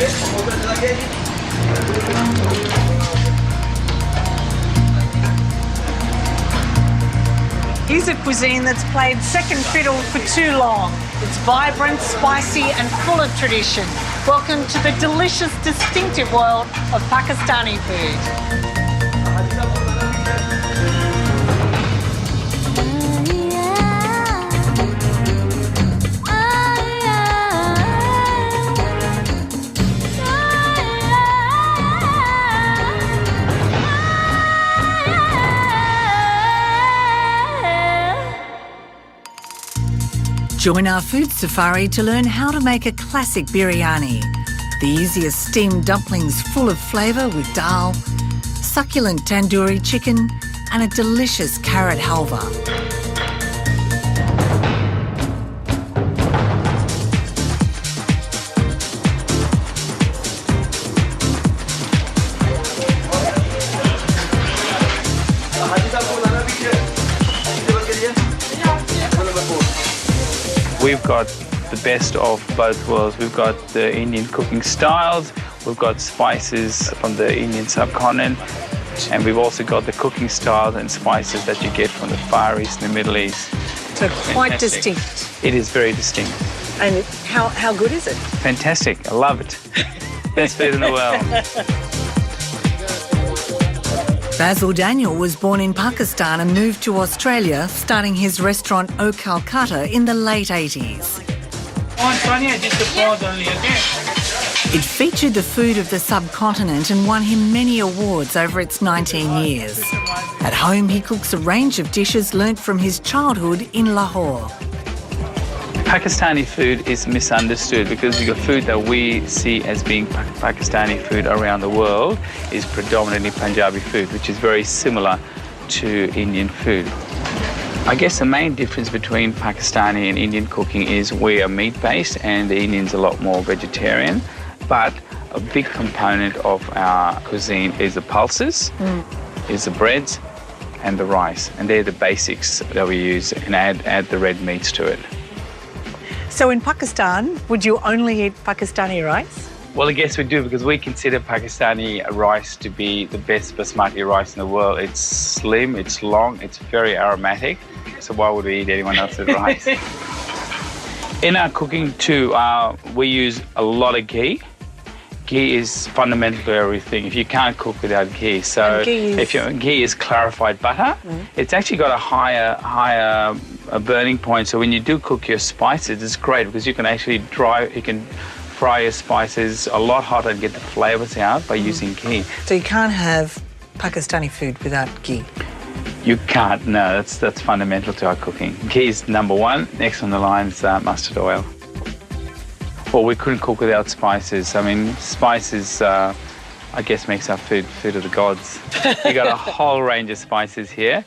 Here's a cuisine that's played second fiddle for too long. It's vibrant, spicy and full of tradition. Welcome to the delicious, distinctive world of Pakistani food. Join our food safari to learn how to make a classic biryani. The easiest steamed dumplings full of flavour with dal, succulent tandoori chicken and a delicious carrot halwa. We've got the best of both worlds. We've got the Indian cooking styles, we've got spices from the Indian subcontinent, and we've also got the cooking styles and spices that you get from the Far East and the Middle East. So quite distinct. It is very distinct. And how good is it? Fantastic. I love it. Best food in the world. Basil Daniel was born in Pakistan and moved to Australia, starting his restaurant O Calcutta in the late 80s. It featured the food of the subcontinent and won him many awards over its 19 years. At home, he cooks a range of dishes learnt from his childhood in Lahore. Pakistani food is misunderstood because the food that we see as being Pakistani food around the world is predominantly Punjabi food, which is very similar to Indian food. I guess the main difference between Pakistani and Indian cooking is we are meat-based and the Indians are a lot more vegetarian, but a big component of our cuisine is the pulses, is the breads and the rice, and they're the basics that we use, and add the red meats to it. So in Pakistan, would you only eat Pakistani rice? Well, I guess we do because we consider Pakistani rice to be the best basmati rice in the world. It's slim, it's long, it's very aromatic. So why would we eat anyone else's rice? In our cooking too, we use a lot of ghee. Ghee is fundamental to everything. If you can't cook without ghee, so if your ghee is clarified butter, it's actually got a higher burning point. So when you do cook your spices, it's great because you can actually fry your spices a lot hotter and get the flavours out by using ghee. So you can't have Pakistani food without ghee? You can't, no, that's fundamental to our cooking. Ghee is number one, next on the line is mustard oil. Well, we couldn't cook without spices. I mean, spices, I guess, makes our food of the gods. You got a whole range of spices here.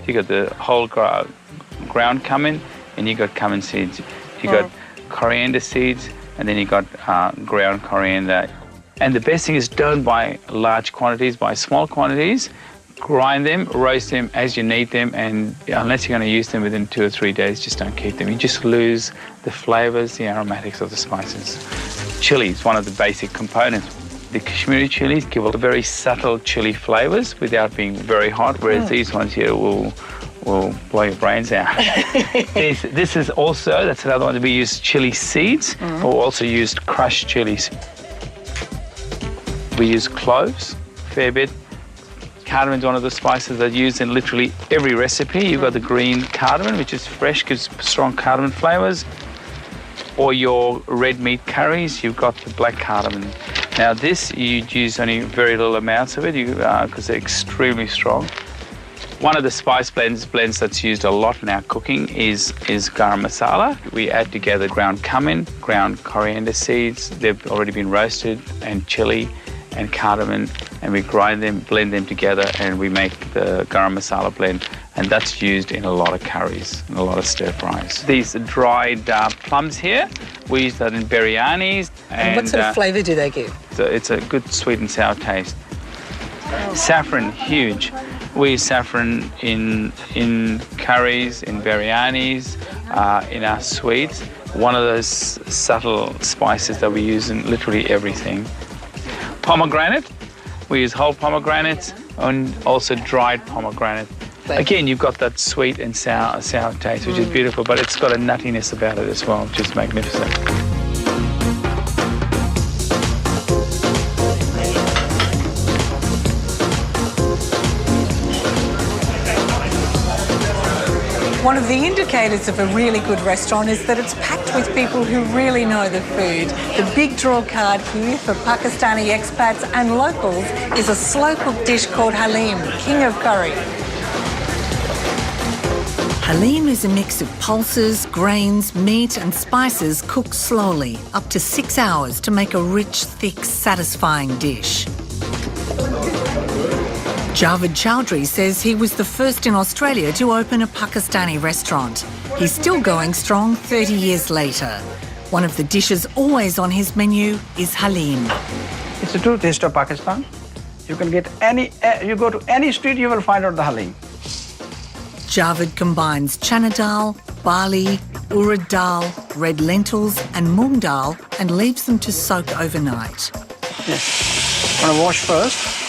You got the whole ground cumin, and you got cumin seeds. You got coriander seeds, and then you got ground coriander. And the best thing is don't buy large quantities, buy small quantities. Grind them, roast them as you need them, and unless you're going to use them within 2 or 3 days, just don't keep them. You just lose the flavours, the aromatics of the spices. Chili is one of the basic components. The Kashmiri chilies give a very subtle chili flavours without being very hot, whereas these ones here will blow your brains out. This is also, that's another one, we use chili seeds, or also used crushed chilies. We use cloves, a fair bit. Cardamom is one of the spices that's used in literally every recipe. You've got the green cardamom, which is fresh, gives strong cardamom flavours. Or your red meat curries, you've got the black cardamom. Now this, you use only very little amounts of it because they're extremely strong. One of the spice blends that's used a lot in our cooking is garam masala. We add together ground cumin, ground coriander seeds. They've already been roasted, and chili and cardamom, and we grind them, blend them together, and we make the garam masala blend, and that's used in a lot of curries and a lot of stir fries. These dried plums here, we use that in biryanis. And what sort of flavour do they give? So it's a good sweet and sour taste. Saffron, huge. We use saffron in curries, in biryanis, in our sweets. one of those subtle spices that we use in literally everything. Pomegranate, we use whole pomegranate and also dried pomegranate. Again, you've got that sweet and sour taste, which is beautiful, but it's got a nuttiness about it as well, which is magnificent. One of the indicators of a really good restaurant is that it's packed with people who really know the food. The big draw card here for Pakistani expats and locals is a slow-cooked dish called halim, king of curry. Halim is a mix of pulses, grains, meat and spices cooked slowly, up to 6 hours to make a rich, thick, satisfying dish. Javed Chowdhury says he was the first in Australia to open a Pakistani restaurant. He's still going strong 30 years later. One of the dishes always on his menu is halim. It's a true taste of Pakistan. You can get you go to any street, you will find out the halim. Javed combines chana dal, barley, urad dal, red lentils and mung dal and leaves them to soak overnight. Yes. I'm going to wash first.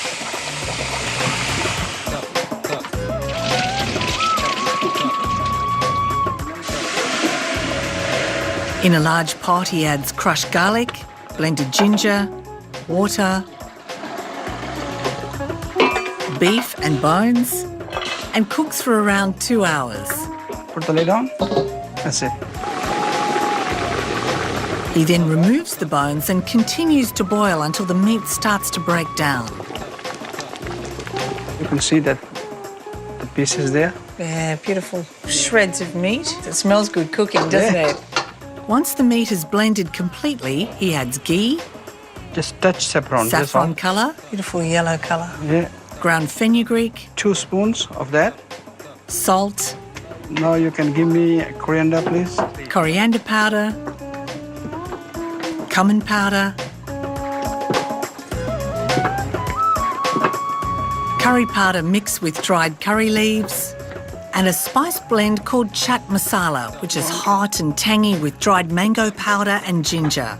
In a large pot, he adds crushed garlic, blended ginger, water, beef and bones, and cooks for around 2 hours. Put the lid on. That's it. He then removes the bones and continues to boil until the meat starts to break down. You can see that the pieces there. Yeah, beautiful shreds of meat. It smells good cooking, doesn't it? Once the meat is blended completely, he adds ghee, Just touch saffron. saffron colour, Beautiful yellow colour. Yeah. ground fenugreek, 2 spoons of that. salt, Now you can give me coriander, please. coriander powder, cumin powder, curry powder mixed with dried curry leaves, and a spice blend called chat masala, which is hot and tangy with dried mango powder and ginger.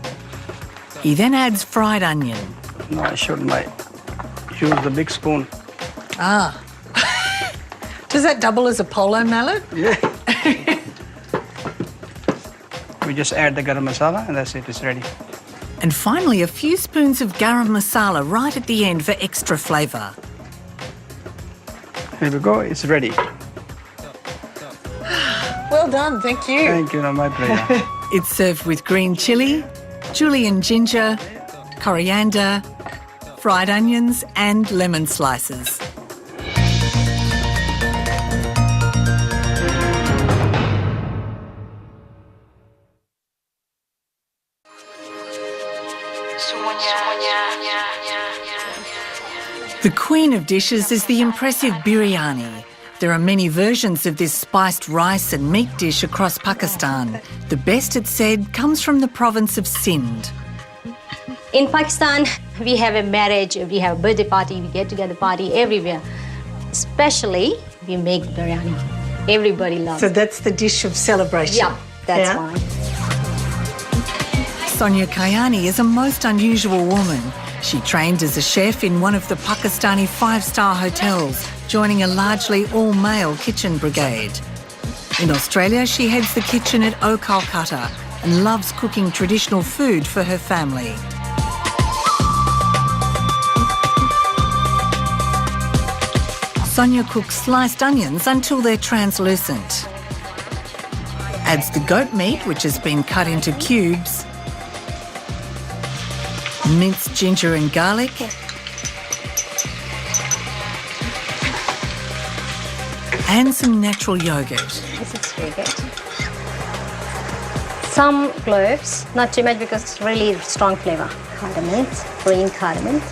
He then adds fried onion. No, I shouldn't use the big spoon. Ah. Does that double as a polo mallet? Yeah. We just add the garam masala and that's it, it's ready. And finally, a few spoons of garam masala right at the end for extra flavour. Here we go, it's ready. Well done, thank you. Thank you, no, my pleasure. It's served with green chilli, julienne ginger, coriander, fried onions and lemon slices. The queen of dishes is the impressive biryani. There are many versions of this spiced rice and meat dish across Pakistan. The best, it's said, comes from the province of Sindh. In Pakistan, we have a marriage, we have a birthday party, we get together party everywhere. Especially, we make biryani. Everybody loves So it. that's the dish of celebration? Yeah, that's Yeah? fine. Sonia Kayani is a most unusual woman. She trained as a chef in one of the Pakistani 5-star hotels, joining a largely all-male kitchen brigade. In Australia, she heads the kitchen at O Calcutta and loves cooking traditional food for her family. Sonia cooks sliced onions until they're translucent. Adds the goat meat, which has been cut into cubes, minced ginger and garlic, and some natural yogurt. This is very good. Some cloves, not too much because it's really strong flavor. Cardamom, green cardamom,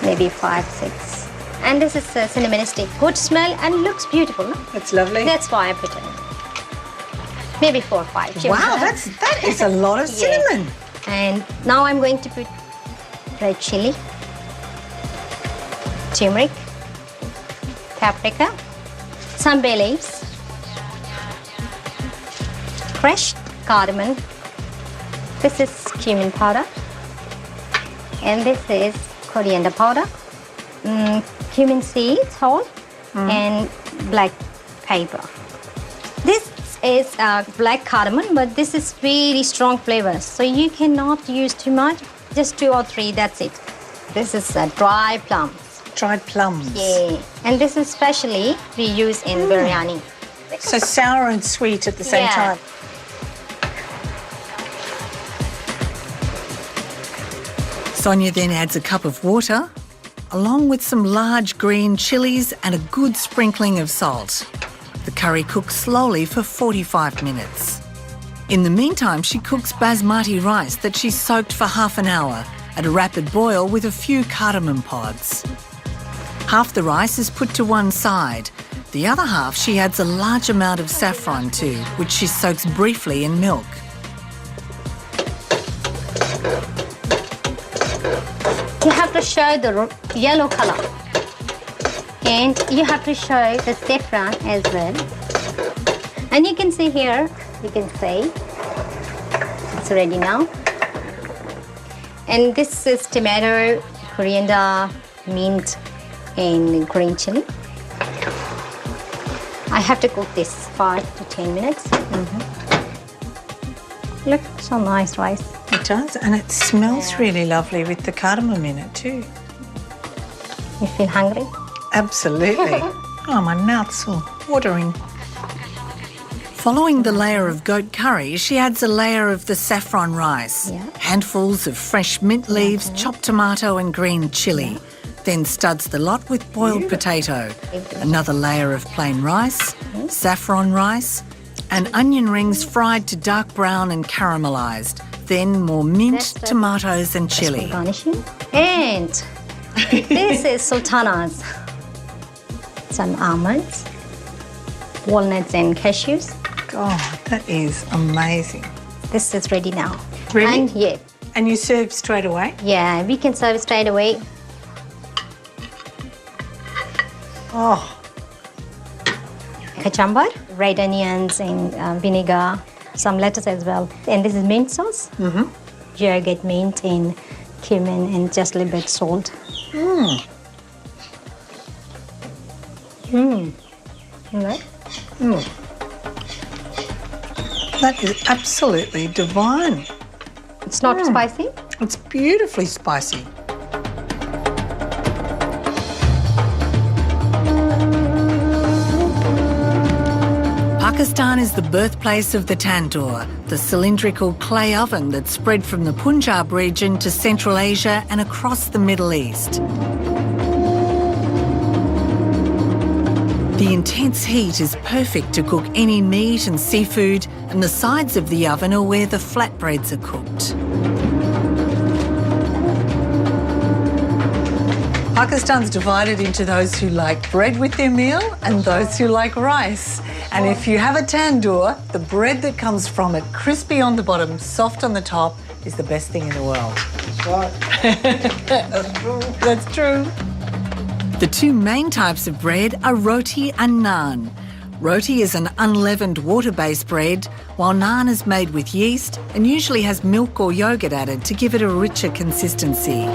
maybe 5, 6. And this is a cinnamon stick. Good smell and looks beautiful, no? That's lovely. That's why I put it. Maybe 4 or 5. Wow, that is a lot of cinnamon. And now I'm going to put red chili, turmeric, paprika, some bay leaves, crushed cardamom. This is cumin powder. And this is coriander powder. Cumin seeds whole and black pepper. This is black cardamom, but this is really strong flavor. So you cannot use too much, just 2 or 3, that's it. This is dry plums. Dried plums. Yeah, and this is specially we use in biryani. So sour and sweet at the same time. Sonia then adds a cup of water, along with some large green chilies and a good sprinkling of salt. The curry cooks slowly for 45 minutes. In the meantime, she cooks basmati rice that she's soaked for half an hour at a rapid boil with a few cardamom pods. Half the rice is put to one side. The other half she adds a large amount of saffron to, which she soaks briefly in milk. You have to show the yellow color. And you have to show the saffron as well. And you can see here, you can see, it's ready now. And this is tomato, coriander, mint, and green chili. I have to cook this 5 to 10 minutes. Look, so nice rice. It does, and it smells really lovely with the cardamom in it too. You feel hungry? Absolutely. Oh, my mouth's all watering. Following the layer of goat curry, she adds a layer of the saffron rice, handfuls of fresh mint leaves, chopped tomato and green chilli. Then studs the lot with boiled potato, another layer of plain rice, saffron rice, and onion rings fried to dark brown and caramelised. Then more mint, tomatoes and chilli. Garnishing. And this is sultanas. Some almonds, walnuts and cashews. God, that is amazing. This is ready now. Really? And yeah. And you serve straight away? Yeah, we can serve straight away. Oh. Kacambar, red onions and vinegar, some lettuce as well. And this is mint sauce. Yogurt, mint and cumin and just a little bit salt. Right? That is absolutely divine. It's not spicy. It's beautifully spicy. Pakistan is the birthplace of the tandoor, the cylindrical clay oven that spread from the Punjab region to Central Asia and across the Middle East. The intense heat is perfect to cook any meat and seafood, and the sides of the oven are where the flatbreads are cooked. Pakistan's divided into those who like bread with their meal and those who like rice. And if you have a tandoor, the bread that comes from it, crispy on the bottom, soft on the top, is the best thing in the world. That's true. That's true. The two main types of bread are roti and naan. Roti is an unleavened water-based bread, while naan is made with yeast and usually has milk or yogurt added to give it a richer consistency.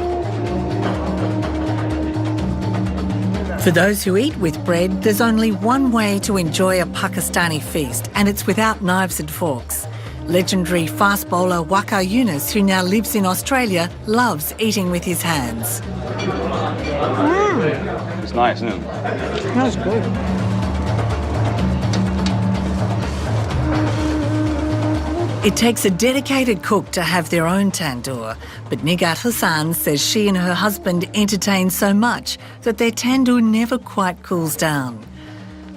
For those who eat with bread, there's only one way to enjoy a Pakistani feast, and it's without knives and forks. Legendary fast bowler Waqar Younis, who now lives in Australia, loves eating with his hands. It's nice, isn't it? That's good. It takes a dedicated cook to have their own tandoor, but Nigat Hassan says she and her husband entertain so much that their tandoor never quite cools down.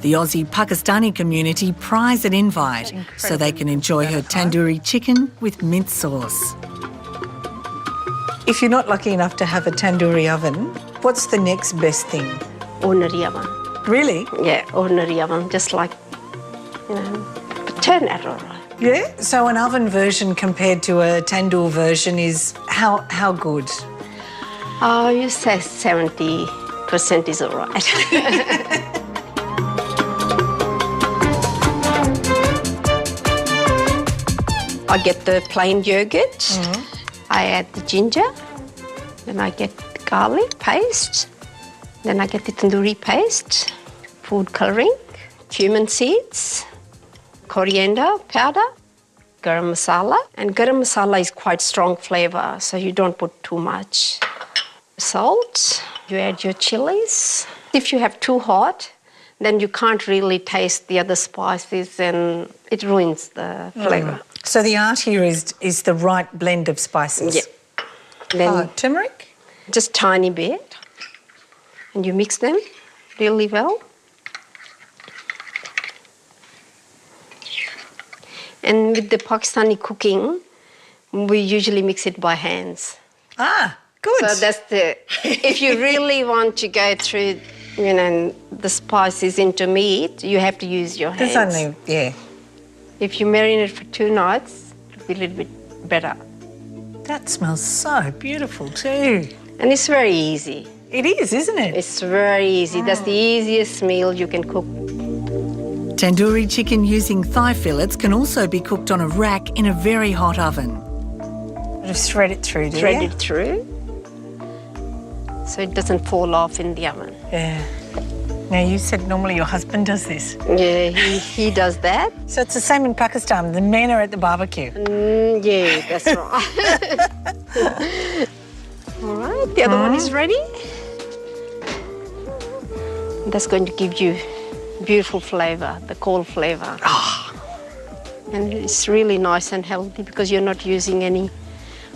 The Aussie Pakistani community prize an invite so they can enjoy her tandoori chicken with mint sauce. If you're not lucky enough to have a tandoori oven, what's the next best thing? Ordinary oven. Really? Yeah, ordinary oven, just like, but turn it all right. Yeah? So an oven version compared to a tandoor version is how good? Oh, you say 70% is all right. I get the plain yogurt. I add the ginger. Then I get garlic paste. Then I get the tandoori paste, food colouring, cumin seeds, coriander powder, garam masala. And garam masala is quite strong flavour, so you don't put too much. Salt, you add your chilies. If you have too hot, then you can't really taste the other spices and it ruins the flavour. So the art here is the right blend of spices. Yeah. Then turmeric? just tiny bit. And you mix them really well. And with the Pakistani cooking, we usually mix it by hands. Ah, good. So that's if you really want to go through, the spices into meat, you have to use your hands. There's only, If you marinate for 2 nights, it'll be a little bit better. That smells so beautiful too. And it's very easy. It is, isn't it? It's very easy. That's the easiest meal you can cook. Tandoori chicken using thigh fillets can also be cooked on a rack in a very hot oven. Just thread it through, do you? Thread it through so it doesn't fall off in the oven. Yeah. Now, you said normally your husband does this. Yeah, he does that. So it's the same in Pakistan. The men are at the barbecue. Yeah, that's right. All right, the other one is ready. That's going to give you beautiful flavour, the cold flavour. And it's really nice and healthy because you're not using any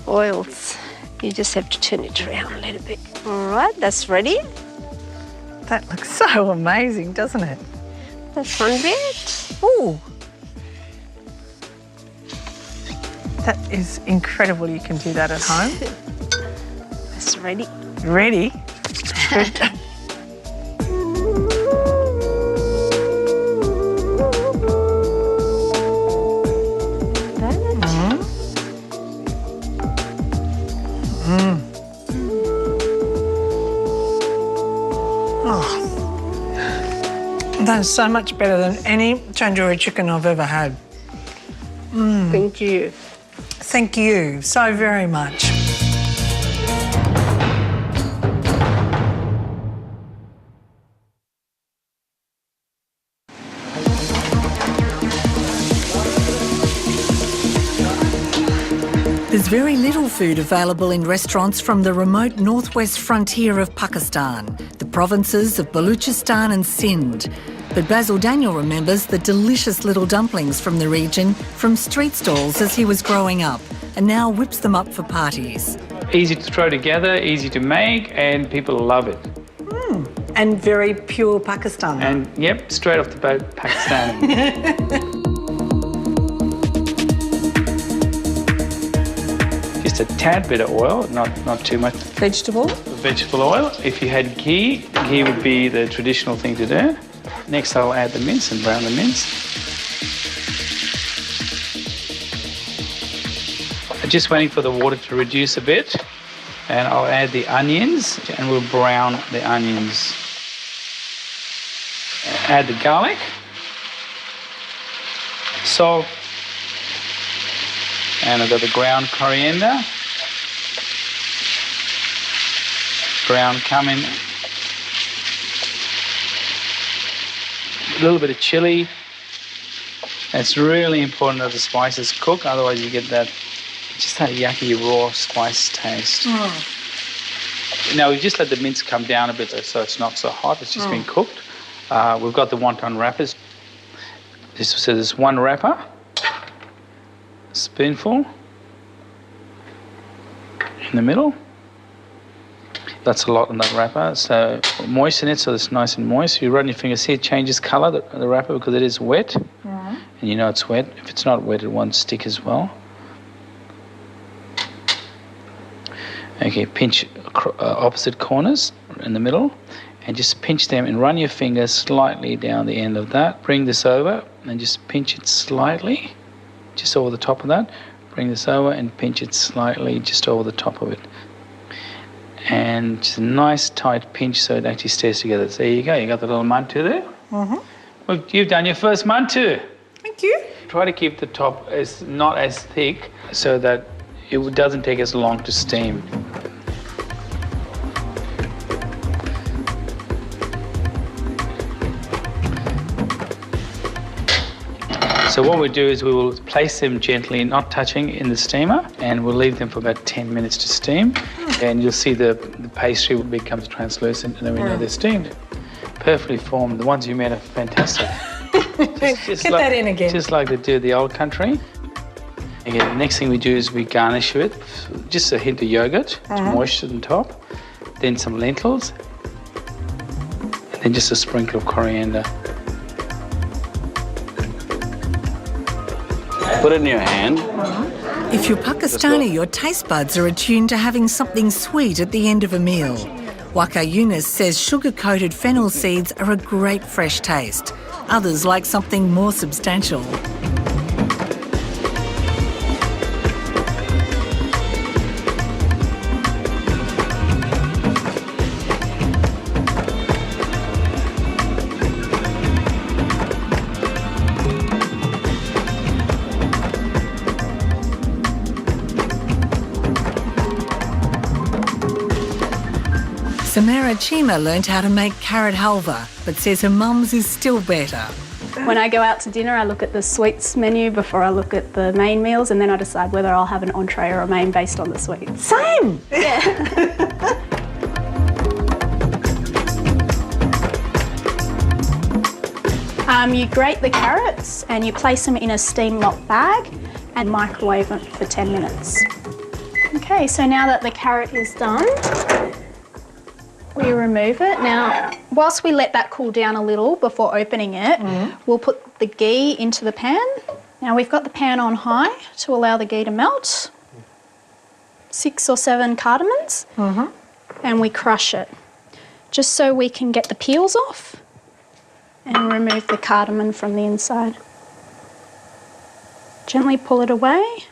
oils. You just have to turn it around a little bit. All right, that's ready. That looks so amazing, doesn't it? That's one bit. Ooh. That is incredible you can do that at home. That's ready. Ready? Good. That is so much better than any tandoori chicken I've ever had. Thank you. Thank you so very much. There's very little food available in restaurants from the remote northwest frontier of Pakistan, the provinces of Baluchistan and Sindh. But Basil Daniel remembers the delicious little dumplings from the region from street stalls as he was growing up, and now whips them up for parties. Easy to throw together, easy to make, and people love it. And very pure Pakistani. And yep, straight off the boat, Pakistani. Just a tad bit of oil, not too much. Vegetable? Vegetable oil. If you had ghee, ghee would be the traditional thing to do. Next, I'll add the mince and brown the mince. I'm just waiting for the water to reduce a bit, and I'll add the onions, and we'll brown the onions. Add the garlic, salt, and I've got the ground coriander, ground cumin, a little bit of chili. It's really important that the spices cook, otherwise you get just that yucky raw spice taste. Now we just let the mince come down a bit so it's not so hot, it's just been cooked. We've got the wonton wrappers. So there's one wrapper, a spoonful in the middle. That's a lot in that wrapper. So moisten it so it's nice and moist. You run your finger, see it changes colour, the wrapper, because it is wet. And you know it's wet. If it's not wet, it won't stick as well. Okay, pinch opposite corners in the middle and just pinch them and run your finger slightly down the end of that. Bring this over and just pinch it slightly, just over the top of that. Bring this over and pinch it slightly just over the top of it. And just a nice tight pinch so it actually stays together. So there you go, you got the little mantu there. Well, you've done your first mantu. Thank you. try to keep the top not as thick so that it doesn't take as long to steam. So what we do is we will place them gently, not touching, in the steamer, and we'll leave them for about 10 minutes to steam. And you'll see the pastry becomes translucent, and then we know they're steamed. Perfectly formed. The ones you made are fantastic. Get that in again. Just like they do the old country. Again, the next thing we do is we garnish with just a hint of yogurt to moisten the top, then some lentils, and then just a sprinkle of coriander. Put it in your hand. If you're Pakistani, your taste buds are attuned to having something sweet at the end of a meal. Waka Yunus says sugar-coated fennel seeds are a great fresh taste. Others like something more substantial. Samara Chima learned how to make carrot halva, but says her mum's is still better. When I go out to dinner, I look at the sweets menu before I look at the main meals, and then I decide whether I'll have an entree or a main based on the sweets. Same! Yeah. You grate the carrots and you place them in a steam lock bag and microwave them for 10 minutes. Okay, so now that the carrot is done, we remove it. Now, whilst we let that cool down a little before opening it, we'll put the ghee into the pan. Now, we've got the pan on high to allow the ghee to melt. 6 or 7 cardamoms, and we crush it, just so we can get the peels off and remove the cardamom from the inside. Gently pull it away.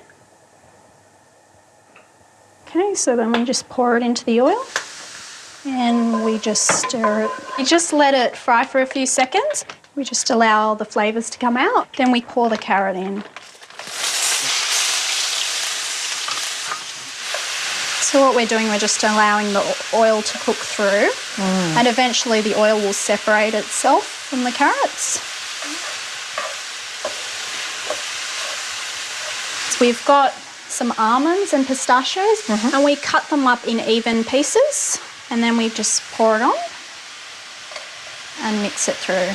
Okay, so then we just pour it into the oil. And we just stir it. You just let it fry for a few seconds. We just allow the flavours to come out. Then we pour the carrot in. So what we're doing, we're just allowing the oil to cook through, and eventually the oil will separate itself from the carrots. So we've got some almonds and pistachios, and we cut them up in even pieces. And then we just pour it on and mix it through.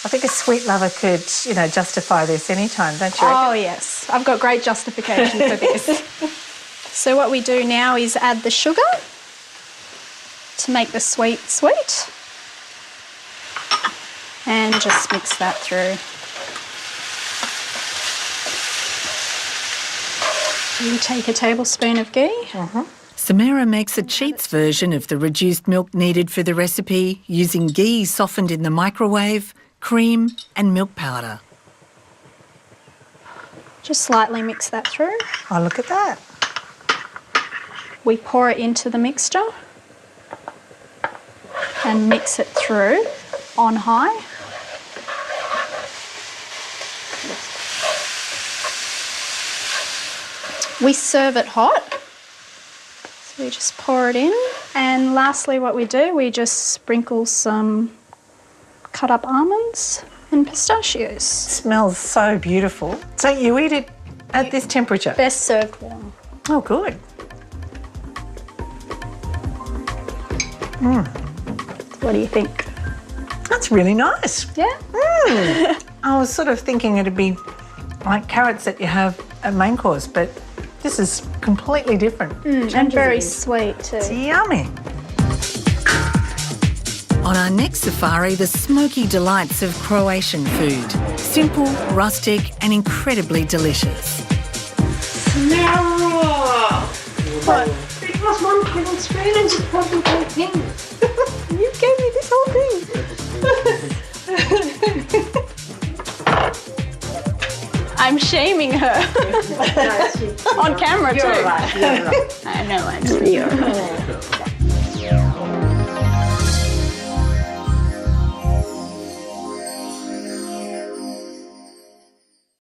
I think a sweet lover could, justify this anytime, don't you reckon? Oh, yes. I've got great justification for this. So what we do now is add the sugar to make the sweet sweet. And just mix that through. You take a tablespoon of ghee. Samara makes a cheats version of the reduced milk needed for the recipe using ghee softened in the microwave, cream and milk powder. Just slightly mix that through. Oh, look at that. We pour it into the mixture and mix it through on high. We serve it hot. So we just pour it in. And lastly, what we do, we just sprinkle some cut up almonds and pistachios. Smells so beautiful. So you eat it at this temperature? Best served warm. Oh, good. What do you think? That's really nice. Yeah? I was sort of thinking it'd be like carrots that you have at main course, but this is completely different. And very sweet too. It's yummy. On our next safari, the smoky delights of Croatian food. Simple, rustic and incredibly delicious. What? Because one can experience it for the whole thing. You gave me this whole thing. I'm shaming her. On camera too. You're right. I know, I'm